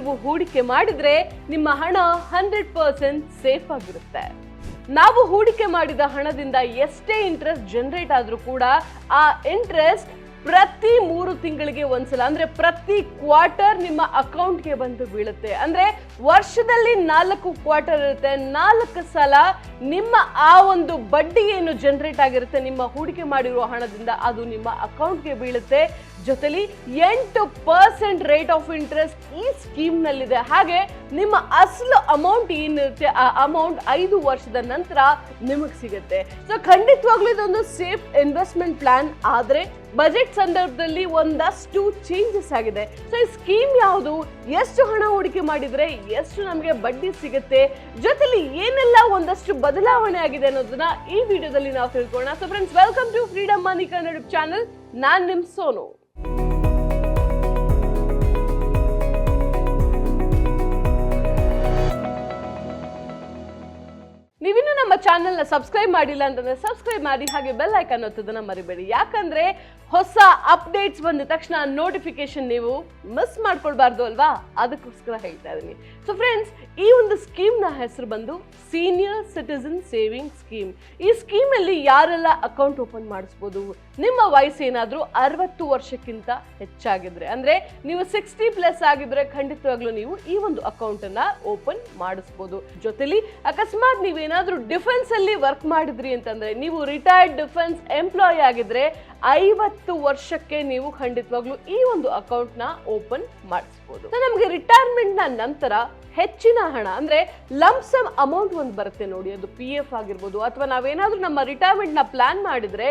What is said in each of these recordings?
ನೀವು ಹೂಡಿಕೆ ಮಾಡಿದ್ರೆ ನಿಮ್ಮ ಹಣ 100% ಸೇಫ್ ಆಗಿರುತ್ತೆ. ನಾವು ಹೂಡಿಕೆ ಮಾಡಿದ ಹಣದಿಂದ ಎಷ್ಟೇ ಇಂಟ್ರೆಸ್ಟ್ ಜನರೇಟ್ ಆದ್ರೂ ಕೂಡ ಆ ಇಂಟ್ರೆಸ್ಟ್ ಪ್ರತಿ 3 ತಿಂಗಳಿಗೆ ಒಂದ್ಸಲ ಅಂದ್ರೆ ಪ್ರತಿ ಕ್ವಾರ್ಟರ್ ನಿಮ್ಮ ಅಕೌಂಟ್ಗೆ ಬಂದು ಬೀಳುತ್ತೆ. ಅಂದ್ರೆ ವರ್ಷದಲ್ಲಿ 4 ಕ್ವಾರ್ಟರ್ ಇರುತ್ತೆ, 4 ಸಲ ನಿಮ್ಮ ಆ ಒಂದು ಬಡ್ಡಿ ಏನು ಜನರೇಟ್ ಆಗಿರುತ್ತೆ ನಿಮ್ಮ ಹೂಡಿಕೆ ಮಾಡಿರುವ ಹಣದಿಂದ ಅದು ನಿಮ್ಮ ಅಕೌಂಟ್ಗೆ ಬೀಳುತ್ತೆ. ಜೊತೆಲಿ 8% ರೇಟ್ ಆಫ್ ಇಂಟ್ರೆಸ್ಟ್ ಈ ಸ್ಕೀಮ್ ನಲ್ಲಿದೆ. ಹಾಗೆ ನಿಮ್ಮ ಅಸಲು ಅಮೌಂಟ್ ಏನಿರುತ್ತೆ ಆ ಅಮೌಂಟ್ 5 ವರ್ಷದ ನಂತರ ನಿಮಗೆ ಸಿಗುತ್ತೆ. ಸೊ ಖಂಡಿತವಾಗ್ಲೂ ಇದೊಂದು ಸೇಫ್ ಇನ್ವೆಸ್ಟ್ಮೆಂಟ್ ಪ್ಲಾನ್. ಆದ್ರೆ ಬಜೆಟ್ ಸಂದರ್ಭದಲ್ಲಿ ಒಂದಷ್ಟು ಚೇಂಜಸ್ ಆಗಿದೆ. ಸೊ ಈ ಸ್ಕೀಮ್ ಯಾವುದು, ಎಷ್ಟು ಹಣ ಹೂಡಿಕೆ ಮಾಡಿದ್ರೆ ಎಷ್ಟು ನಮಗೆ ಬಡ್ಡಿ ಸಿಗುತ್ತೆ, ಜೊತೆಲಿ ಏನೆಲ್ಲ ಒಂದಷ್ಟು ಬದಲಾವಣೆ ಆಗಿದೆ ಅನ್ನೋದನ್ನ ಈ ವಿಡಿಯೋದಲ್ಲಿ ನಾವು ತಿಳ್ಕೊಳ್ಳೋಣ. So friends, welcome to Freedom Money Kannada channel. ನಾನ್ ನಿಮ್ ಸೋನು. ನೀವಿನ್ನು ನಮ್ಮ ಚಾನೆಲ್ನ ಸಬ್ಸ್ಕ್ರೈಬ್ ಮಾಡಿಲ್ಲ ಅಂತಂದ್ರೆ ಸಬ್ಸ್ಕ್ರೈಬ್ ಮಾಡಿ, ಹಾಗೆ ಬೆಲ್ ಐಕಾನ್ ಒತ್ತೋದನ್ನ ಮರಿಬೇಡಿ. ಯಾಕಂದ್ರೆ ಹೊಸ ಅಪ್ಡೇಟ್ಸ್ ಬಂದ ತಕ್ಷಣ ನೋಟಿಫಿಕೇಶನ್ ನೀವು ಮಿಸ್ ಮಾಡ್ಕೊಳ್ಬಾರ್ದು ಅಲ್ವಾ, ಅದಕ್ಕೋಸ್ಕರ ಹೇಳ್ತಾ ಇದೀನಿ. ಸೊ ಫ್ರೆಂಡ್ಸ್, ಈ ಒಂದು ಸ್ಕೀಮ್ ನ ಹೆಸರು ಬಂದು ಸೀನಿಯರ್ ಸಿಟಿಜನ್ ಸೇವಿಂಗ್ ಸ್ಕೀಮ್. ಈ ಸ್ಕೀಮ್ ಅಲ್ಲಿ ಯಾರೆಲ್ಲ ಅಕೌಂಟ್ ಓಪನ್ ಮಾಡಿಸ್ಬೋದು, ನಿಮ್ಮ ವಯಸ್ಸೇನಾದ್ರೂ 60 ವರ್ಷಕ್ಕಿಂತ ಹೆಚ್ಚಾಗಿದ್ರೆ, ಅಂದ್ರೆ ನೀವು 60+ ಆಗಿದ್ರೆ ಖಂಡಿತವಾಗ್ಲೂ ನೀವು ಈ ಒಂದು ಅಕೌಂಟ್ ಅನ್ನ ಓಪನ್ ಮಾಡಿಸ್ಬೋದು. ಜೊತೆಲಿ ಅಕಸ್ಮಾತ್ ನೀವೇನಾದ್ರೂ ಡಿಫೆನ್ಸ್ ಅಲ್ಲಿ ವರ್ಕ್ ಮಾಡಿದ್ರಿ ಅಂತಂದ್ರೆ, ನೀವು ರಿಟೈರ್ಡ್ ಡಿಫೆನ್ಸ್ ಎಂಪ್ಲಾಯ್ ಆಗಿದ್ರೆ 50 ವರ್ಷಕ್ಕೆ ನೀವು ಖಂಡಿತವಾಗ್ಲೂ ಈ ಒಂದು ಅಕೌಂಟ್ ನ ಓಪನ್ ಮಾಡಿಸ್ಬೋದು. ನಮಗೆ ರಿಟೈರ್ಮೆಂಟ್ ನ ನಂತರ ಹೆಚ್ಚಿನ ಹಣ ಅಂದ್ರೆ ಲಂಪ್ಸಮ್ ಅಮೌಂಟ್ ಒಂದು ಬರುತ್ತೆ ನೋಡಿ, ಅದು PF ಆಗಿರ್ಬೋದು, ಅಥವಾ ನಾವೇನಾದ್ರೂ ನಮ್ಮ ರಿಟೈರ್ಮೆಂಟ್ ನ ಪ್ಲಾನ್ ಮಾಡಿದ್ರೆ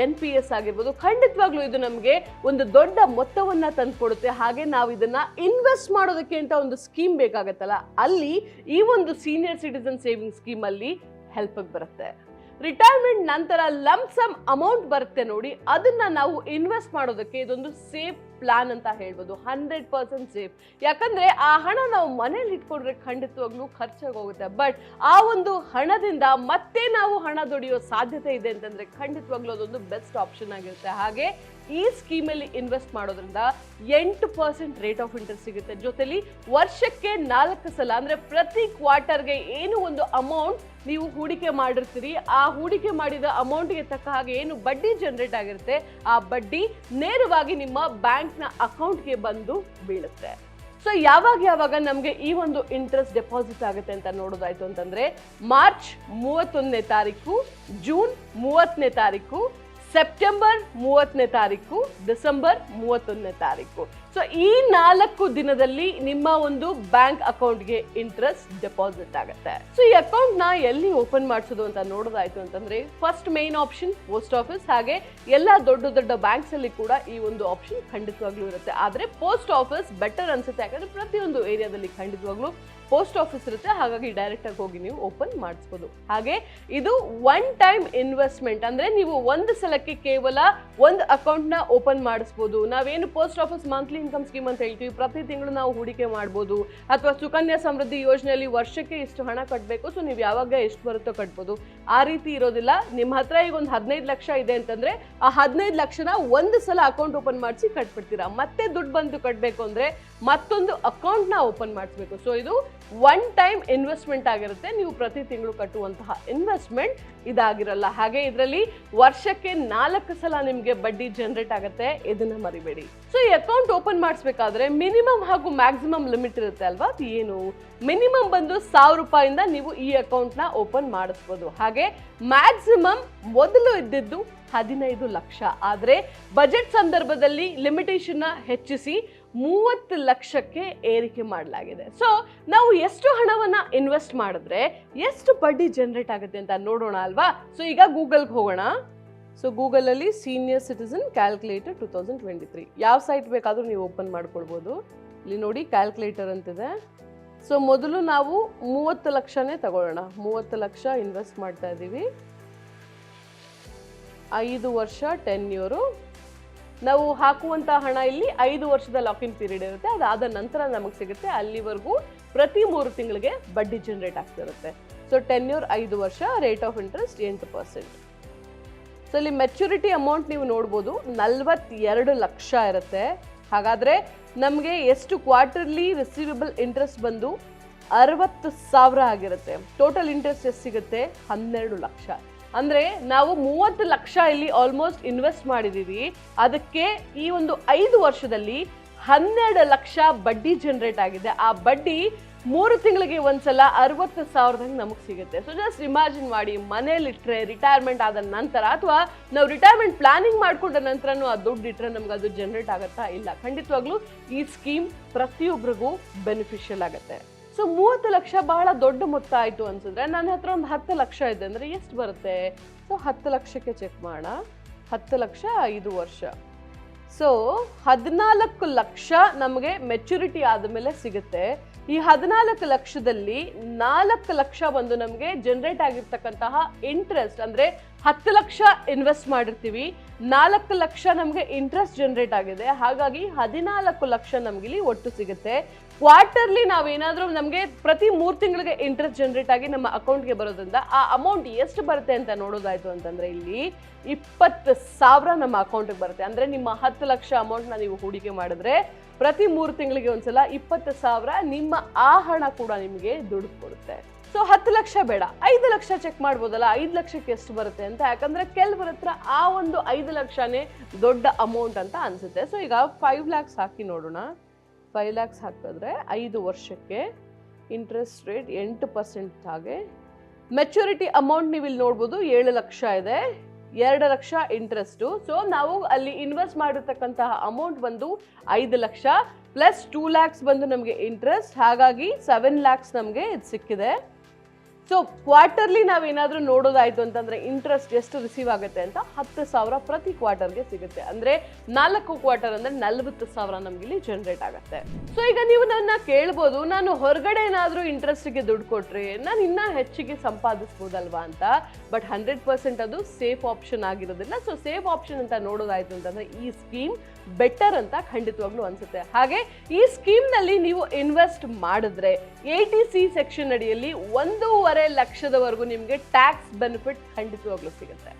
NPS ಆಗಿರ್ಬೋದು. ಖಂಡಿತವಾಗ್ಲೂ ಇದು ನಮಗೆ ಒಂದು ದೊಡ್ಡ ಮೊತ್ತವನ್ನ ತಂದ್ಕೊಡುತ್ತೆ. ಹಾಗೆ ನಾವು ಇದನ್ನ ಇನ್ವೆಸ್ಟ್ ಮಾಡೋದಕ್ಕೆ ಅಂತ ಒಂದು ಸ್ಕೀಮ್ ಬೇಕಾಗತ್ತಲ್ಲ, ಅಲ್ಲಿ ಈ ಒಂದು ಸೀನಿಯರ್ ಸಿಟಿಜನ್ ಸೇವಿಂಗ್ ಸ್ಕೀಮ್ ಅಲ್ಲಿ ಹೆಲ್ಪ್ ಬರುತ್ತೆ. ರಿಟೈರ್ಮೆಂಟ್ ನಂತರ ಲಂಪ್ಸಮ್ ಅಮೌಂಟ್ ಬರುತ್ತೆ ನೋಡಿ, ಅದನ್ನ ನಾವು ಇನ್ವೆಸ್ಟ್ ಮಾಡೋದಕ್ಕೆ ಇದೊಂದು ಸೇಫ್ ಪ್ಲಾನ್ ಅಂತ ಹೇಳ್ಬೋದು. 100% ಸೇಫ್. ಯಾಕಂದ್ರೆ ಆ ಹಣ ನಾವು ಮನೇಲಿ ಇಟ್ಕೊಂಡ್ರೆ ಖಂಡಿತವಾಗ್ಲೂ ಖರ್ಚಾಗೋಗುತ್ತೆ. ಬಟ್ ಆ ಒಂದು ಹಣದಿಂದ ಮತ್ತೆ ನಾವು ಹಣ ದುಡಿಯೋ ಸಾಧ್ಯತೆ ಇದೆ ಅಂತಂದ್ರೆ ಖಂಡಿತವಾಗ್ಲೂ ಅದೊಂದು ಬೆಸ್ಟ್ ಆಪ್ಷನ್ ಆಗಿರುತ್ತೆ. ಹಾಗೆ ಈ ಸ್ಕೀಮಲ್ಲಿ ಇನ್ವೆಸ್ಟ್ ಮಾಡೋದ್ರಿಂದ 8% ರೇಟ್ ಆಫ್ ಇಂಟ್ರೆಸ್ಟ್ ಸಿಗುತ್ತೆ. ಜೊತೆಲಿ ವರ್ಷಕ್ಕೆ 4 ಸಲ ಅಂದ್ರೆ ಪ್ರತಿ ಕ್ವಾರ್ಟರ್ಗೆ ಏನು ಒಂದು ಅಮೌಂಟ್ ನೀವು ಹೂಡಿಕೆ ಮಾಡಿರ್ತೀರಿ, ಆ ಹೂಡಿಕೆ ಮಾಡಿದ ಅಮೌಂಟ್ಗೆ ತಕ್ಕ ಹಾಗೆ ಏನು ಬಡ್ಡಿ ಜನರೇಟ್ ಆಗಿರುತ್ತೆ ಆ ಬಡ್ಡಿ ನೇರವಾಗಿ ನಿಮ್ಮ ಬ್ಯಾಂಕ್ನ ಅಕೌಂಟ್ಗೆ ಬಂದು ಬೀಳುತ್ತೆ. ಸೊ ಯಾವಾಗ ನಮಗೆ ಈ ಒಂದು ಇಂಟ್ರೆಸ್ಟ್ ಡೆಪಾಸಿಟ್ ಆಗುತ್ತೆ ಅಂತ ನೋಡೋದಾಯ್ತು ಅಂತಂದ್ರೆ, ಮಾರ್ಚ್ 31ನೇ ತಾರೀಕು, ಜೂನ್ 30ನೇ ತಾರೀಕು, ಸೆಪ್ಟೆಂಬರ್ 30ನೇ ತಾರೀಕು, ಡಿಸೆಂಬರ್ 31ನೇ ತಾರೀಕು. ಸೊ ಈ 4 ದಿನದಲ್ಲಿ ನಿಮ್ಮ ಒಂದು ಬ್ಯಾಂಕ್ ಅಕೌಂಟ್ಗೆ ಇಂಟ್ರೆಸ್ಟ್ ಡೆಪಾಸಿಟ್ ಆಗುತ್ತೆ. ಸೊ ಈ ಅಕೌಂಟ್ ನ ಎಲ್ಲಿ ಓಪನ್ ಮಾಡಿಸೋದು ಅಂತ ನೋಡೋದಾಯ್ತು ಅಂತಂದ್ರೆ, first main option post office. ಹಾಗೆ ಎಲ್ಲ ದೊಡ್ಡ ಬ್ಯಾಂಕ್ಸ್ ಅಲ್ಲಿ ಕೂಡ ಈ ಒಂದು ಆಪ್ಷನ್ ಖಂಡಿತವಾಗ್ಲೂ ಇರುತ್ತೆ. ಆದ್ರೆ ಪೋಸ್ಟ್ ಆಫೀಸ್ ಬೆಟರ್ ಅನ್ಸುತ್ತೆ, ಯಾಕಂದ್ರೆ ಪ್ರತಿಯೊಂದು ಏರಿಯಾದಲ್ಲಿ ಖಂಡಿತವಾಗ್ಲೂ ಪೋಸ್ಟ್ ಆಫೀಸ್ ಇರುತ್ತೆ. ಹಾಗಾಗಿ ಡೈರೆಕ್ಟ್ ಆಗಿ ಹೋಗಿ ನೀವು ಓಪನ್ ಮಾಡಿಸ್ಬೋದು. ಹಾಗೆ ಇದು 1 ಟೈಮ್ ಇನ್ವೆಸ್ಟ್ಮೆಂಟ್, ಅಂದ್ರೆ ನೀವು ಒಂದು ಸಲಕ್ಕೆ ಕೇವಲ ಒಂದು ಅಕೌಂಟ್ ನ ಓಪನ್ ಮಾಡಿಸ್ಬೋದು. ನಾವೇನು post office monthly income scheme ಅಂತ ಹೇಳ್ತೀವಿ, ಪ್ರತಿ ತಿಂಗಳು ನಾವು ಹೂಡಿಕೆ ಮಾಡ್ಬೋದು. ಅಥವಾ ಸುಕನ್ಯಾ ಸಮೃದ್ಧಿ ಯೋಜನೆಯಲ್ಲಿ ವರ್ಷಕ್ಕೆ ಇಷ್ಟು ಹಣ ಕಟ್ಟಬೇಕು, ಸೊ ನೀವು ಯಾವಾಗ ಎಷ್ಟು ಬರುತ್ತೋ ಕಟ್ಬೋದು. ಆ ರೀತಿ ಇರೋದಿಲ್ಲ. ನಿಮ್ಮ ಹತ್ರ ಈಗ ಒಂದು 15 ಲಕ್ಷ ಇದೆ ಅಂತಂದ್ರೆ ಆ 15 ಲಕ್ಷನ ಒಂದು ಸಲ ಅಕೌಂಟ್ ಓಪನ್ ಮಾಡಿಸಿ ಕಟ್ಬಿಡ್ತೀರಾ. ಮತ್ತೆ ದುಡ್ಡು ಬಂದು ಕಟ್ಟಬೇಕು ಅಂದ್ರೆ ಮತ್ತೊಂದು ಅಕೌಂಟ್ ನ ಓಪನ್ ಮಾಡಿಸ್ಬೇಕು. ಸೊ ಇದು 1 ಟೈಮ್ ಇನ್ವೆಸ್ಟ್ಮೆಂಟ್ ಆಗಿರುತ್ತೆ. ನೀವು ಪ್ರತಿ ತಿಂಗಳು ಕಟ್ಟುವಂತಹ ಇನ್ವೆಸ್ಟ್ಮೆಂಟ್ ಇದಾಗಿರಲ್ಲ. ಹಾಗೆ ಇದರಲ್ಲಿ ವರ್ಷಕ್ಕೆ 4 ಸಲ ನಿಮ್ಗೆ ಬಡ್ಡಿ ಜನರೇಟ್ ಆಗುತ್ತೆ, ಇದನ್ನ ಮರಿಬೇಡಿ. ಸೊ ಈ ಅಕೌಂಟ್ ಓಪನ್ ಮಾಡಿಸ್ಬೇಕಾದ್ರೆ ಮಿನಿಮಮ್ ಹಾಗೂ ಮ್ಯಾಕ್ಸಿಮಮ್ ಲಿಮಿಟ್ ಇರುತ್ತೆ ಅಲ್ವಾ. ಅದು ಏನು, ಮಿನಿಮಮ್ ಬಂದು 1000 ರೂಪಾಯಿಂದ ನೀವು ಈ ಅಕೌಂಟ್ ನ ಓಪನ್ ಮಾಡಿಸ್ಬೋದು. ಹಾಗೆ ಮ್ಯಾಕ್ಸಿಮಮ್ ಮೊದಲು ಇದ್ದಿದ್ದು 15 ಲಕ್ಷ. ಆದ್ರೆ ಬಜೆಟ್ ಸಂದರ್ಭದಲ್ಲಿ ಲಿಮಿಟೇಷನ್ ಹೆಚ್ಚಿಸಿ 30 ಲಕ್ಷಕ್ಕೆ ಏರಿಕೆ ಮಾಡಲಾಗಿದೆ. ಸೊ ನಾವು ಎಷ್ಟು ಹಣವನ್ನ ಇನ್ವೆಸ್ಟ್ ಮಾಡಿದ್ರೆ ಎಷ್ಟು ಬಡ್ಡಿ ಜನರೇಟ್ ಆಗುತ್ತೆ ಅಂತ ನೋಡೋಣ ಅಲ್ವಾ. ಸೊ ಈಗ ಗೂಗಲ್ಗೆ ಹೋಗೋಣ. ಸೊ ಗೂಗಲ್ ಅಲ್ಲಿ ಸೀನಿಯರ್ ಸಿಟಿಜನ್ ಕ್ಯಾಲ್ಕುಲೇಟರ್ 2023 ಯಾವ ಸೈಟ್ ಬೇಕಾದ್ರೂ ನೀವು ಓಪನ್ ಮಾಡ್ಕೊಳ್ಬೋದು. ಇಲ್ಲಿ ನೋಡಿ ಕ್ಯಾಲ್ಕುಲೇಟರ್ ಅಂತಿದೆ. ಸೊ ಮೊದಲು ನಾವು 30 ಲಕ್ಷನೇ ತಗೊಳ್ಳೋಣ. 30 ಲಕ್ಷ ಇನ್ವೆಸ್ಟ್ ಮಾಡ್ತಾ ಇದ್ದೀವಿ. 5 ವರ್ಷ ಟೆನ್ಯೂರು. ನಾವು ಹಾಕುವಂತ ಹಣ ಇಲ್ಲಿ 5 ವರ್ಷದ ಲಾಕಿನ್ ಪೀರಿಯಡ್ ಇರುತ್ತೆ. ಅದಾದ ನಂತರ ನಮಗೆ ಸಿಗುತ್ತೆ. ಅಲ್ಲಿವರೆಗೂ ಪ್ರತಿ 3 ತಿಂಗಳಿಗೆ ಬಡ್ಡಿ ಜನರೇಟ್ ಆಗ್ತಿರುತ್ತೆ. ಸೊ ಟೆನ್ಯೂರ್ 5 ವರ್ಷ, ರೇಟ್ ಆಫ್ ಇಂಟ್ರೆಸ್ಟ್ 8%. ಸೊ ಇಲ್ಲಿ ಮೆಚುರಿಟಿ ಅಮೌಂಟ್ ನೀವು ನೋಡ್ಬೋದು 42 ಲಕ್ಷ ಇರುತ್ತೆ. ಹಾಗಾದ್ರೆ ನಮಗೆ ಎಷ್ಟು ಕ್ವಾರ್ಟರ್ಲಿ ರಿಸೀವಬಲ್ ಇಂಟ್ರೆಸ್ಟ್ ಬಂದು 60,000 ಆಗಿರುತ್ತೆ. ಟೋಟಲ್ ಇಂಟ್ರೆಸ್ಟ್ ಎಷ್ಟು ಸಿಗುತ್ತೆ? 12 ಲಕ್ಷ. ಅಂದ್ರೆ ನಾವು 30 ಲಕ್ಷ ಇಲ್ಲಿ ಆಲ್ಮೋಸ್ಟ್ ಇನ್ವೆಸ್ಟ್ ಮಾಡಿದೀವಿ. ಅದಕ್ಕೆ ಈ ಒಂದು 5 ವರ್ಷದಲ್ಲಿ 12 ಲಕ್ಷ ಬಡ್ಡಿ ಜನರೇಟ್ ಆಗಿದೆ. ಆ ಬಡ್ಡಿ 3 ತಿಂಗಳಿಗೆ ಒಂದ್ಸಲ 60,000 ನಮಗೆ ಸಿಗುತ್ತೆ. ಸೊ ಜಸ್ಟ್ ಇಮ್ಯಾಜಿನ್ ಮಾಡಿ, ಮನೇಲಿಟ್ರೆ ರಿಟೈರ್ಮೆಂಟ್ ಆದ ನಂತರ ಅಥವಾ ನಾವು ರಿಟೈರ್ಮೆಂಟ್ ಪ್ಲಾನಿಂಗ್ ಮಾಡ್ಕೊಂಡ ನಂತರನೂ ಆ ದುಡ್ಡು ಇಟ್ರೆ ನಮ್ಗೆ ಅದು ಜನರೇಟ್ ಆಗುತ್ತಾ? ಇಲ್ಲ. ಖಂಡಿತವಾಗ್ಲೂ ಈ ಸ್ಕೀಮ್ ಪ್ರತಿಯೊಬ್ಬರಿಗೂ ಬೆನಿಫಿಷಿಯಲ್ ಆಗುತ್ತೆ. ಸೊ 30 ಲಕ್ಷ ಬಹಳ ದೊಡ್ಡ ಮೊತ್ತ ಆಯ್ತು ಅನ್ಸಿದ್ರೆ ನನ್ನ ಹತ್ರ ಒಂದು 10 ಲಕ್ಷ ಇದೆ ಅಂದ್ರೆ ಎಷ್ಟು ಬರುತ್ತೆ? ಸೊ 10 ಲಕ್ಷಕ್ಕೆ ಚೆಕ್ ಮಾಡೋಣ. 10 ಲಕ್ಷ 5 ವರ್ಷ. ಸೊ 14 ಲಕ್ಷ ನಮಗೆ ಮೆಚುರಿಟಿ ಆದಮೇಲೆ ಸಿಗುತ್ತೆ. ಈ 14 ಲಕ್ಷದಲ್ಲಿ 4 ಲಕ್ಷ ಬಂದು ನಮಗೆ ಜನರೇಟ್ ಆಗಿರ್ತಕ್ಕಂತಹ ಇಂಟ್ರೆಸ್ಟ್, ಅಂದ್ರೆ 10 ಲಕ್ಷ ಇನ್ವೆಸ್ಟ್ ಮಾಡಿರ್ತೀವಿ, 4 ಲಕ್ಷ ನಮಗೆ ಇಂಟ್ರೆಸ್ಟ್ ಜನರೇಟ್ ಆಗಿದೆ. ಹಾಗಾಗಿ 14 ಲಕ್ಷ ನಮ್ಗೆ ಇಲ್ಲಿ ಒಟ್ಟು ಸಿಗುತ್ತೆ. ಕ್ವಾರ್ಟರ್ಲಿ ನಾವೇನಾದ್ರೂ ನಮಗೆ ಪ್ರತಿ 3 ತಿಂಗಳಿಗೆ ಇಂಟ್ರೆಸ್ಟ್ ಜನರೇಟ್ ಆಗಿ ನಮ್ಮ ಅಕೌಂಟ್ಗೆ ಬರೋದ್ರಿಂದ ಆ ಅಮೌಂಟ್ ಎಷ್ಟು ಬರುತ್ತೆ ಅಂತ ನೋಡೋದಾಯ್ತು ಅಂತಂದ್ರೆ ಇಲ್ಲಿ 20,000 ನಮ್ಮ ಅಕೌಂಟ್ಗೆ ಬರುತ್ತೆ. ಅಂದ್ರೆ ನಿಮ್ಮ 10 ಲಕ್ಷ ಅಮೌಂಟ್ನ ನೀವು ಹೂಡಿಕೆ ಮಾಡಿದ್ರೆ ಪ್ರತಿ 3 ತಿಂಗಳಿಗೆ ಒಂದ್ಸಲ 20,000 ನಿಮ್ಮ ಆ ಹಣ ಕೂಡ ನಿಮಗೆ ದುಡ್ಡು ಕೊಡುತ್ತೆ. ಸೊ 10 ಲಕ್ಷ ಬೇಡ, 5 ಲಕ್ಷ ಚೆಕ್ ಮಾಡ್ಬೋದಲ್ಲ, 5 ಲಕ್ಷಕ್ಕೆ ಎಷ್ಟು ಬರುತ್ತೆ ಅಂತ. ಯಾಕಂದ್ರೆ ಕೆಲವರ ಹತ್ರ ಆ ಒಂದು 5 ಲಕ್ಷನೇ ದೊಡ್ಡ ಅಮೌಂಟ್ ಅಂತ ಅನ್ಸುತ್ತೆ. ಸೊ ಈಗ 5 ಲ್ಯಾಕ್ಸ್ ಹಾಕಿ ನೋಡೋಣ. 5 ಲ್ಯಾಕ್ಸ್ ಹಾಕಿದ್ರೆ 5 ವರ್ಷಕ್ಕೆ ಇಂಟ್ರೆಸ್ಟ್ ರೇಟ್ 8% ಹಾಗೆ ಮೆಚುರಿಟಿ ಅಮೌಂಟ್ ನೀವು ಇಲ್ಲಿ ನೋಡ್ಬೋದು 7 ಲಕ್ಷ ಇದೆ, 2 ಲಕ್ಷ ಇಂಟ್ರೆಸ್ಟು. ಸೊ ನಾವು ಅಲ್ಲಿ ಇನ್ವೆಸ್ಟ್ ಮಾಡಿರ್ತಕ್ಕಂತಹ ಅಮೌಂಟ್ ಬಂದು 5 ಲಕ್ಷ ಪ್ಲಸ್ 2 ಲ್ಯಾಕ್ಸ್ ಬಂದು ನಮಗೆ ಇಂಟ್ರೆಸ್ಟ್. ಹಾಗಾಗಿ 7 ಲ್ಯಾಕ್ಸ್ ನಮಗೆ ಇದು ಸಿಕ್ಕಿದೆ. ಸೊ ಕ್ವಾರ್ಟರ್ಲಿ ನಾವೇನಾದ್ರೂ ನೋಡೋದಾಯ್ತು ಅಂತಂದ್ರೆ ಇಂಟ್ರೆಸ್ಟ್ ಎಷ್ಟು ರಿಸೀವ್ ಆಗುತ್ತೆ ಅಂತ 10,000 ಪ್ರತಿ ಕ್ವಾರ್ಟರ್ಗೆ ಸಿಗುತ್ತೆ. ಅಂದ್ರೆ 4 ಕ್ವಾರ್ಟರ್ ಅಂದ್ರೆ 40,000 ನಮ್ಗೆ ಇಲ್ಲಿ ಜನರೇಟ್ ಆಗುತ್ತೆ. ಸೊ ಈಗ ನೀವು ನನ್ನ ಕೇಳ್ಬೋದು, ನಾನು ಹೊರಗಡೆ ಏನಾದ್ರೂ ಇಂಟ್ರೆಸ್ಟ್ಗೆ ದುಡ್ಡು ಕೊಟ್ರೆ ನಾನು ಇನ್ನೂ ಹೆಚ್ಚಿಗೆ ಸಂಪಾದಿಸ್ಬೋದಲ್ವಾ ಅಂತ. ಬಟ್ 100% ಅದು ಸೇಫ್ ಆಪ್ಷನ್ ಆಗಿರೋದಿಲ್ಲ. ಸೊ ಸೇಫ್ ಆಪ್ಷನ್ ಅಂತ ನೋಡೋದಾಯ್ತು ಅಂತಂದ್ರೆ ಈ ಸ್ಕೀಮ್ ಬೆಟರ್ ಅಂತ ಖಂಡಿತವಾಗ್ಲೂ ಅನ್ಸುತ್ತೆ. ಹಾಗೆ ಈ ಸ್ಕೀಮ್ ನಲ್ಲಿ ನೀವು ಇನ್ವೆಸ್ಟ್ ಮಾಡಿದ್ರೆ ATC ಸೆಕ್ಷನ್ ಅಡಿಯಲ್ಲಿ 1.5 ಲಕ್ಷದವರೆಗೂ ನಿಮಗೆ ಟ್ಯಾಕ್ಸ್ ಬೆನಿಫಿಟ್ ಖಂಡಿತವಾಗ್ಲೂ ಸಿಗುತ್ತೆ.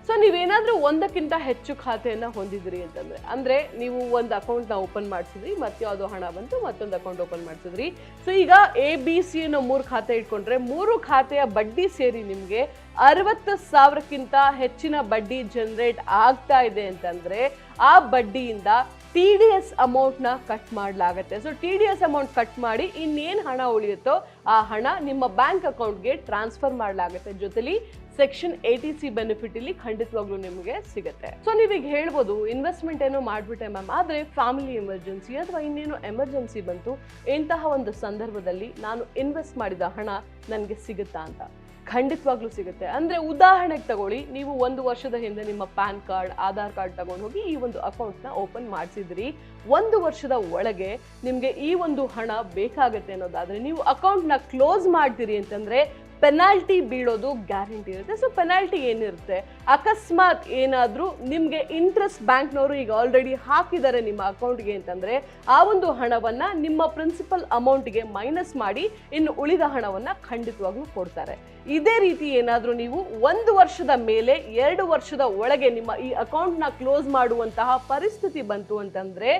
ಸೊ ನೀವೇನಾದ್ರೂ ಒಂದಕ್ಕಿಂತ ಹೆಚ್ಚು ಖಾತೆಯನ್ನ ಹೊಂದಿದ್ರಿ ಅಂತಂದ್ರೆ, ಅಂದ್ರೆ ನೀವು ಒಂದು ಅಕೌಂಟ್ ನ ಓಪನ್ ಮಾಡಿಸಿದ್ರಿ, ಮತ್ತೆ ಯಾವ್ದೋ ಹಣ ಬಂತು ಮತ್ತೊಂದು ಅಕೌಂಟ್ ಓಪನ್ ಮಾಡಿಸಿದ್ರಿ. ಸೊ ಈಗ ABC ಅನ್ನೋ 3 ಖಾತೆ ಇಟ್ಕೊಂಡ್ರೆ 3 ಖಾತೆಯ ಬಡ್ಡಿ ಸೇರಿ ನಿಮ್ಗೆ 60,000ಕ್ಕಿಂತ ಹೆಚ್ಚಿನ ಬಡ್ಡಿ ಜನರೇಟ್ ಆಗ್ತಾ ಇದೆ ಅಂತಂದ್ರೆ ಆ ಬಡ್ಡಿಯಿಂದ TDS ಅಮೌಂಟ್ನ ಕಟ್ ಮಾಡಲಾಗತ್ತೆ. ಸೊ TDS ಅಮೌಂಟ್ ಕಟ್ ಮಾಡಿ ಇನ್ನೇನು ಹಣ ಉಳಿಯುತ್ತೋ ಆ ಹಣ ನಿಮ್ಮ ಬ್ಯಾಂಕ್ ಅಕೌಂಟ್ಗೆ ಟ್ರಾನ್ಸ್ಫರ್ ಮಾಡಲಾಗುತ್ತೆ. ಜೊತೆಲಿ ಸೆಕ್ಷನ್ ATC ಬೆನಿಫಿಟ್ ಇಲ್ಲಿ ಖಂಡಿತವಾಗ್ಲೂ ನಿಮಗೆ ಸಿಗುತ್ತೆ. ಸೊ ನೀವೀಗ ಹೇಳ್ಬೋದು, ಇನ್ವೆಸ್ಟ್ಮೆಂಟ್ ಏನೋ ಮಾಡ್ಬಿಟ್ಟೆ ಮ್ಯಾಮ್, ಆದ್ರೆ ಫ್ಯಾಮಿಲಿ ಎಮರ್ಜೆನ್ಸಿ ಅಥವಾ ಇನ್ನೇನು ಎಮರ್ಜೆನ್ಸಿ ಬಂತು, ಇಂತಹ ಒಂದು ಸಂದರ್ಭದಲ್ಲಿ ನಾನು ಇನ್ವೆಸ್ಟ್ ಮಾಡಿದ ಹಣ ನನಗೆ ಸಿಗುತ್ತಾ ಅಂತ. ಖಂಡಿತವಾಗ್ಲೂ ಸಿಗುತ್ತೆ. ಅಂದ್ರೆ ಉದಾಹರಣೆಗೆ ತಗೊಳ್ಳಿ, ನೀವು 1 ವರ್ಷದ ಹಿಂದೆ ನಿಮ್ಮ ಪ್ಯಾನ್ ಕಾರ್ಡ್, ಆಧಾರ್ ಕಾರ್ಡ್ ತಗೊಂಡು ಹೋಗಿ ಈ ಒಂದು ಅಕೌಂಟ್ನ ಓಪನ್ ಮಾಡಿಸಿದ್ರಿ. 1 ವರ್ಷದ ಒಳಗೆ ನಿಮ್ಗೆ ಈ ಒಂದು ಹಣ ಬೇಕಾಗತ್ತೆ ಅನ್ನೋದಾದ್ರೆ ನೀವು ಅಕೌಂಟ್ನ ಕ್ಲೋಸ್ ಮಾಡ್ತೀರಿ ಅಂತಂದ್ರೆ ಪೆನಾಲ್ಟಿ ಬೀಳೋದು ಗ್ಯಾರಂಟಿ ಇರುತ್ತೆ. ಸೊ ಪೆನಾಲ್ಟಿ ಏನಿರುತ್ತೆ, ಅಕಸ್ಮಾತ್ ಏನಾದರೂ ನಿಮಗೆ ಇಂಟ್ರೆಸ್ಟ್ ಬ್ಯಾಂಕ್ನವರು ಈಗ ಆಲ್ರೆಡಿ ಹಾಕಿದ್ದಾರೆ ನಿಮ್ಮ ಅಕೌಂಟ್ಗೆ ಅಂತಂದ್ರೆ ಆ ಒಂದು ಹಣವನ್ನ ನಿಮ್ಮ ಪ್ರಿನ್ಸಿಪಲ್ ಅಮೌಂಟ್ಗೆ ಮೈನಸ್ ಮಾಡಿ ಇನ್ನು ಉಳಿದ ಹಣವನ್ನ ಖಂಡಿತವಾಗ್ಲೂ ಕೊಡ್ತಾರೆ. ಇದೇ ರೀತಿ ಏನಾದರೂ ನೀವು 1 ವರ್ಷದ ಮೇಲೆ 2 ವರ್ಷದ ಒಳಗೆ ನಿಮ್ಮ ಈ ಅಕೌಂಟ್ನ ಕ್ಲೋಸ್ ಮಾಡುವಂತಹ ಪರಿಸ್ಥಿತಿ ಬಂತು ಅಂತಂದ್ರೆ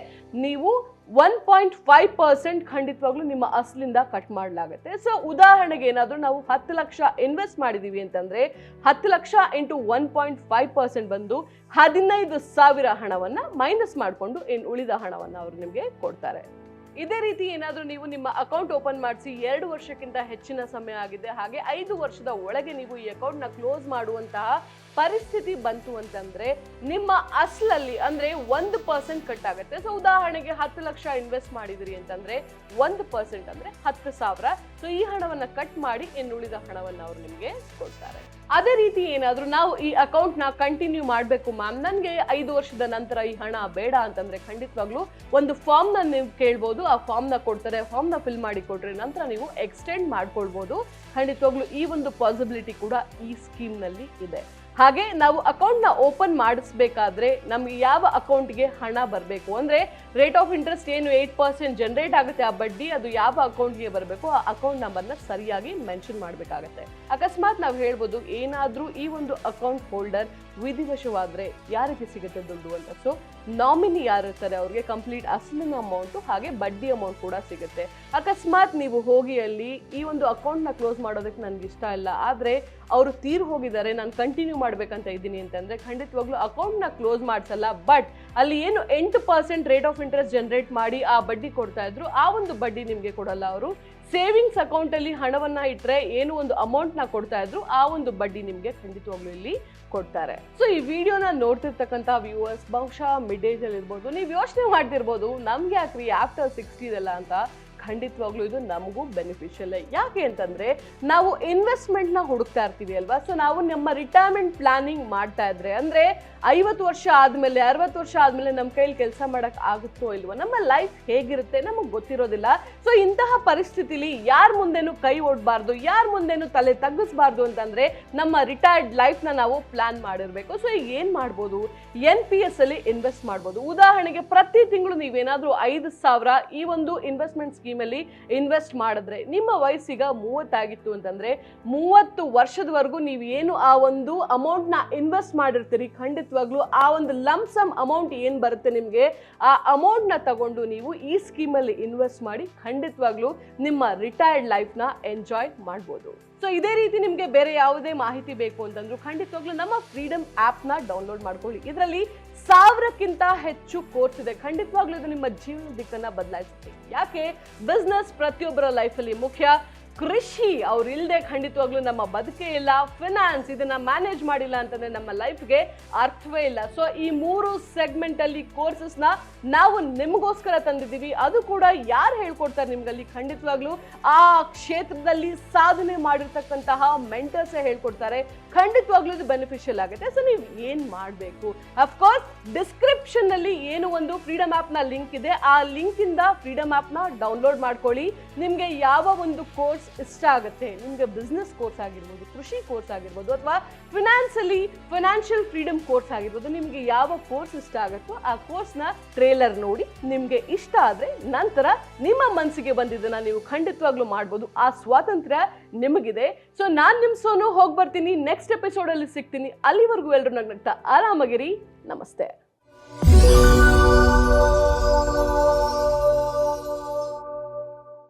ನೀವು 1.5% ಖಂಡಿತವಾಗ್ಲೂ ನಿಮ್ಮ ಅಸಲಿಂದ ಕಟ್ ಮಾಡಲಾಗುತ್ತೆ. ಸೊ ಉದಾಹರಣೆಗೆ ಏನಾದರೂ ನಾವು 10 ಲಕ್ಷ ಇನ್ವೆಸ್ಟ್ ಮಾಡಿದೀವಿ ಅಂತಂದ್ರೆ 10 ಲಕ್ಷ ಇಂಟು 1.5% ಬಂದು 15,000 ಹಣವನ್ನ ಮೈನಸ್ ಮಾಡಿಕೊಂಡು ಇನ್ನು ಉಳಿದ ಹಣವನ್ನ ಅವರು ನಿಮಗೆ ಕೊಡ್ತಾರೆ. ಇದೇ ರೀತಿ ಏನಾದರೂ ನೀವು ನಿಮ್ಮ ಅಕೌಂಟ್ ಓಪನ್ ಮಾಡಿಸಿ 2 ವರ್ಷಕ್ಕಿಂತ ಹೆಚ್ಚಿನ ಸಮಯ ಆಗಿದೆ, ಹಾಗೆ 5 ವರ್ಷದ ಒಳಗೆ ನೀವು ಈ ಅಕೌಂಟ್ನ ಕ್ಲೋಸ್ ಮಾಡುವಂತಹ ಪರಿಸ್ಥಿತಿ ಬಂತು ಅಂತಂದ್ರೆ ನಿಮ್ಮ ಅಸಲಲ್ಲಿ ಅಂದ್ರೆ 1% ಕಟ್ ಆಗುತ್ತೆ. ಸೊ ಉದಾಹರಣೆಗೆ 10 ಲಕ್ಷ ಇನ್ವೆಸ್ಟ್ ಮಾಡಿದ್ರಿ ಅಂತಂದ್ರೆ 1% ಅಂದ್ರೆ 10,000. ಸೊ ಈ ಹಣವನ್ನ ಕಟ್ ಮಾಡಿ ಇನ್ನು ಉಳಿದ ಹಣವನ್ನ ಅವರು ನಿಮಗೆ ಕೊಡ್ತಾರೆ. ಅದೇ ರೀತಿ ಏನಾದರೂ ನಾವು ಈ ಅಕೌಂಟ್ನ ಕಂಟಿನ್ಯೂ ಮಾಡಬೇಕು ಮ್ಯಾಮ್, ನನಗೆ 5 ವರ್ಷದ ನಂತರ ಈ ಹಣ ಬೇಡ ಅಂತಂದ್ರೆ ಖಂಡಿತವಾಗ್ಲೂ ಒಂದು ಫಾರ್ಮ್ನ ನೀವು ಕೇಳ್ಬೋದು. ಆ ಫಾರ್ಮ್ನ ಕೊಡ್ತಾರೆ, ಫಾರ್ಮ್ನ ಫಿಲ್ ಮಾಡಿ ಕೊಟ್ರೆ ನಂತರ ನೀವು ಎಕ್ಸ್ಟೆಂಡ್ ಮಾಡ್ಕೊಳ್ಬೋದು. ಖಂಡಿತವಾಗ್ಲೂ ಈ ಒಂದು ಪಾಸಿಬಿಲಿಟಿ ಕೂಡ ಈ ಸ್ಕೀಮ್ನಲ್ಲಿ ಇದೆ. ಹಾಗೆ ನಾವು ಅಕೌಂಟ್ನ ಓಪನ್ ಮಾಡಿಸ್ಬೇಕಾದ್ರೆ ನಮ್ಗೆ ಯಾವ ಅಕೌಂಟ್ಗೆ ಹಣ ಬರಬೇಕು ಅಂದರೆ ರೇಟ್ ಆಫ್ ಇಂಟ್ರೆಸ್ಟ್ ಏನು 8% ಜನರೇಟ್ ಆಗುತ್ತೆ ಆ ಬಡ್ಡಿ, ಅದು ಯಾವ ಅಕೌಂಟ್ಗೆ ಬರಬೇಕು ಆ ಅಕೌಂಟ್ ನಂಬರ್ನ ಸರಿಯಾಗಿ ಮೆನ್ಷನ್ ಮಾಡಬೇಕಾಗತ್ತೆ. ಅಕಸ್ಮಾತ್ ನಾವು ಹೇಳ್ಬೋದು ಏನಾದರೂ ಈ ಒಂದು ಅಕೌಂಟ್ ಹೋಲ್ಡರ್ ವಿಧಿವಶವಾದರೆ ಯಾರಿಗೆ ಸಿಗುತ್ತೆ ದುಡ್ಡು ಅಂತ. ಸೊ ನಾಮಿನಿ ಯಾರು ಇರ್ತಾರೆ ಅವ್ರಿಗೆ ಕಂಪ್ಲೀಟ್ ಅಸಲಿನ ಅಮೌಂಟು ಹಾಗೆ ಬಡ್ಡಿ ಅಮೌಂಟ್ ಕೂಡ ಸಿಗುತ್ತೆ. ಅಕಸ್ಮಾತ್ ನೀವು ಹೋಗಿ ಅಲ್ಲಿ ಈ ಒಂದು ಅಕೌಂಟ್ನ ಕ್ಲೋಸ್ ಮಾಡೋದಕ್ಕೆ ನನಗೆ ಇಷ್ಟ ಇಲ್ಲ, ಆದರೆ ಅವರು ತೀರ್ ಹೋಗಿದ್ದಾರೆ, ನಾನು ಕಂಟಿನ್ಯೂ ಮಾಡ್ಬೇಕಂತ ಇದ್ದೀನಿ ಅಂತಂದರೆ ಖಂಡಿತವಾಗ್ಲೂ ಅಕೌಂಟ್ನ ಕ್ಲೋಸ್ ಮಾಡಿಸಲ್ಲ. ಬಟ್ ಅಲ್ಲಿ ಏನು 8% ರೇಟ್ ಆಫ್ ಇಂಟ್ರೆಸ್ಟ್ ಜನರೇಟ್ ಮಾಡಿ ಆ ಬಡ್ಡಿ ಕೊಡ್ತಾ ಇದ್ರು, ಆ ಒಂದು ಬಡ್ಡಿ ನಿಮಗೆ ಕೊಡಲ್ಲ. ಅವರು ಸೇವಿಂಗ್ಸ್ ಅಕೌಂಟಲ್ಲಿ ಹಣವನ್ನ ಇಟ್ಟರೆ ಏನು ಒಂದು ಅಮೌಂಟ್ನ ಕೊಡ್ತಾ ಇದ್ರು ಆ ಒಂದು ಬಡ್ಡಿ ನಿಮಗೆ ಖಂಡಿತವಾಗ್ಲೂ ಇಲ್ಲಿ ಕೊಡ್ತಾರೆ. ಸೊ ಈ ವಿಡಿಯೋನ ನೋಡ್ತಿರ್ತಕ್ಕಂಥ ವ್ಯೂವರ್ಸ್ ಬಹುಶಃ ಮಿಡ್ ಏಜ್ ಅಲ್ಲಿ ಇರ್ಬೋದು, ನೀವು ಯೋಚನೆ ಮಾಡ್ತಿರ್ಬೋದು ನಮ್ಗೆ ಯಾಕ್ರಿ ಆಫ್ಟರ್ 60 ಇದೆಲ್ಲ ಅಂತ. ಖಂಡಿತವಾಗ್ಲೂ ಇದು ನಮಗೂ ಬೆನಿಫಿಷಿಯಲ್. ಯಾಕೆ ಅಂತಂದ್ರೆ ನಾವು ಇನ್ವೆಸ್ಟ್ಮೆಂಟ್ನ ಹುಡುಕ್ತಾ ಇರ್ತೀವಿ ಅಲ್ವಾ. ಸೊ ನಾವು ನಮ್ಮ ರಿಟೈರ್ಮೆಂಟ್ ಪ್ಲಾನಿಂಗ್ ಮಾಡ್ತಾ ಇದ್ರೆ ಅಂದ್ರೆ 50 ವರ್ಷ ಆದ್ಮೇಲೆ 60 ವರ್ಷ ಆದ್ಮೇಲೆ ನಮ್ಮ ಕೈಲಿ ಕೆಲಸ ಮಾಡಕ್ ಆಗುತ್ತೋ ಇಲ್ವೋ, ನಮ್ಮ ಲೈಫ್ ಹೇಗಿರುತ್ತೆ ನಮಗೆ ಗೊತ್ತಿರೋದಿಲ್ಲ. ಸೊ ಇಂತಹ ಪರಿಸ್ಥಿತಿಲಿ ಯಾರ ಮುಂದೆನೂ ಕೈ ಒಡ್ಬಾರ್ದು, ಯಾರ ಮುಂದೆನೂ ತಲೆ ತಗ್ಗಿಸ್ಬಾರ್ದು ಅಂತಂದ್ರೆ ನಮ್ಮ ರಿಟೈರ್ಡ್ ಲೈಫ್ನ ನಾವು ಪ್ಲಾನ್ ಮಾಡಿರ್ಬೇಕು. ಸೊ ಈಗ ಏನ್ ಮಾಡ್ಬೋದು, NPS ಅಲ್ಲಿ ಇನ್ವೆಸ್ಟ್ ಮಾಡ್ಬೋದು. ಉದಾಹರಣೆಗೆ ಪ್ರತಿ ತಿಂಗಳು ನೀವೇನಾದ್ರೂ 5,000 ಈ ಒಂದು ಇನ್ವೆಸ್ಟ್ಮೆಂಟ್ ಸ್ಕೀಮ್ ಅಲ್ಲಿ ಇನ್ವೆಸ್ಟ್ ಮಾಡಿದ್ರೆ ನಿಮ್ಮ ವಯಸ್ಸಿಗ 30 ಆಗಿತ್ತು ಅಂತಂದ್ರೆ 30 ವರ್ಷದವರೆಗೂ ನೀವು ಏನು ಆ ಒಂದು ಅಮೌಂಟ್ ನ ಇನ್ವೆಸ್ಟ್ ಮಾಡಿರ್ತೀರಿ, ಖಂಡಿತವಾಗ್ಲೂ ಆ ಒಂದು ಲಂಸಮ್ ಅಮೌಂಟ್ ಏನ್ ಬರುತ್ತೆ ನಿಮ್ಗೆ, ಆ ಅಮೌಂಟ್ ನ ತಗೊಂಡು ನೀವು ಈ ಸ್ಕೀಮ್ ಅಲ್ಲಿ ಇನ್ವೆಸ್ಟ್ ಮಾಡಿ ಖಂಡಿತವಾಗ್ಲೂ ನಿಮ್ಮ ರಿಟೈರ್ಡ್ ಲೈಫ್ ನ ಎಂಜಾಯ್ ಮಾಡ್ಬೋದು. ಸೊ ಇದೇ ರೀತಿ ನಿಮಗೆ ಬೇರೆ ಯಾವುದೇ ಮಾಹಿತಿ ಬೇಕು ಅಂತಂದ್ರೂ ಖಂಡಿತವಾಗ್ಲೂ ನಮ್ಮ ಫ್ರೀಡಮ್ ಆಪ್ ನ ಡೌನ್ಲೋಡ್ ಮಾಡ್ಕೊಳ್ಳಿ. ಇದರಲ್ಲಿ 1000ಕ್ಕಿಂತ ಹೆಚ್ಚು ಕೋರ್ಸ್ ಇದೆ. ಖಂಡಿತವಾಗ್ಲೂ ಇದು ನಿಮ್ಮ ಜೀವನ ದಿಕ್ಕನ್ನ ಬದಲಾಯಿಸುತ್ತೆ. ಯಾಕೆ, ಬಿಸ್ನೆಸ್ ಪ್ರತಿಯೊಬ್ಬರ ಲೈಫಲ್ಲಿ ಮುಖ್ಯ. ಕೃಷಿ ಅವ್ರು ಇಲ್ಲದೆ ಖಂಡಿತವಾಗ್ಲೂ ನಮ್ಮ ಬದುಕೇ ಇಲ್ಲ. ಫಿನಾನ್ಸ್ ಇದನ್ನ ಮ್ಯಾನೇಜ್ ಮಾಡಿಲ್ಲ ಅಂತಂದ್ರೆ ನಮ್ಮ ಲೈಫ್ಗೆ ಅರ್ಥವೇ ಇಲ್ಲ. ಸೊ ಈ 3 ಸೆಗ್ಮೆಂಟ್ ಅಲ್ಲಿ ಕೋರ್ಸಸ್ನ ನಾವು ನಿಮಗೋಸ್ಕರ ತಂದಿದ್ದೀವಿ. ಅದು ಕೂಡ ಯಾರು ಹೇಳ್ಕೊಡ್ತಾರೆ ನಿಮ್ಗಲ್ಲಿ, ಖಂಡಿತವಾಗ್ಲೂ ಆ ಕ್ಷೇತ್ರದಲ್ಲಿ ಸಾಧನೆ ಮಾಡಿರ್ತಕ್ಕಂತಹ ಮೆಂಟರ್ಸೇ ಹೇಳ್ಕೊಡ್ತಾರೆ. ಖಂಡಿತವಾಗ್ಲೂ ಇದು ಬೆನಿಫಿಷಿಯಲ್ ಆಗುತ್ತೆ. ಸೊ ನೀವು ಏನ್ ಮಾಡಬೇಕು, ಅಫ್ಕೋರ್ಸ್ ಡಿಸ್ಕ್ರಿಪ್ಷನ್ ನಲ್ಲಿ ಏನು ಒಂದು ಫ್ರೀಡಮ್ ಆಪ್ ನ ಲಿಂಕ್ ಇದೆ, ಆ ಲಿಂಕ್ ಇಂದ ಫ್ರೀಡಮ್ ಆಪ್ ನ ಡೌನ್ಲೋಡ್ ಮಾಡ್ಕೊಳ್ಳಿ. ನಿಮ್ಗೆ ಯಾವ ಒಂದು ಕೋರ್ಸ್ ಇಷ್ಟ ಆಗುತ್ತೆ, ನಿಮ್ಗೆ ಬಿಸ್ನೆಸ್ ಕೋರ್ಸ್ ಆಗಿರ್ಬೋದು, ಕೃಷಿ ಕೋರ್ಸ್ ಆಗಿರ್ಬೋದು, ಅಥವಾ ಫೈನಾನ್ಷಿಯಲ್ ಫ್ರೀಡಮ್ ಕೋರ್ಸ್ ಆಗಿರ್ಬೋದು, ನಿಮ್ಗೆ ಯಾವ ಕೋರ್ಸ್ ಇಷ್ಟ ಆಗುತ್ತೋ ಆ ಕೋರ್ಸ್ ನ ಟ್ರೇಲರ್ ನೋಡಿ ನಿಮ್ಗೆ ಇಷ್ಟ ಆದ್ರೆ ನಂತರ ನಿಮ್ಮ ಮನಸ್ಸಿಗೆ ಬಂದಿದ್ದನ್ನ ನೀವು ಖಂಡಿತವಾಗ್ಲೂ ಮಾಡ್ಬೋದು. ಆ ಸ್ವಾತಂತ್ರ್ಯ ನಿಮಗಿದೆ. ಸೊ ನಾನ್ ನಿಮ್ ಸೋನು ಹೋಗಿ ಬರ್ತೀನಿ. ನೆಕ್ಸ್ಟ್ ಎಪಿಸೋಡ್ ಅಲ್ಲಿ ಸಿಗ್ತೀನಿ. ಅಲ್ಲಿವರೆಗೂ ಎಲ್ಲರೂ ನಗ್ನಗ್ತಾ ಆರಾಮಾಗಿರಿ. ನಮಸ್ತೆ.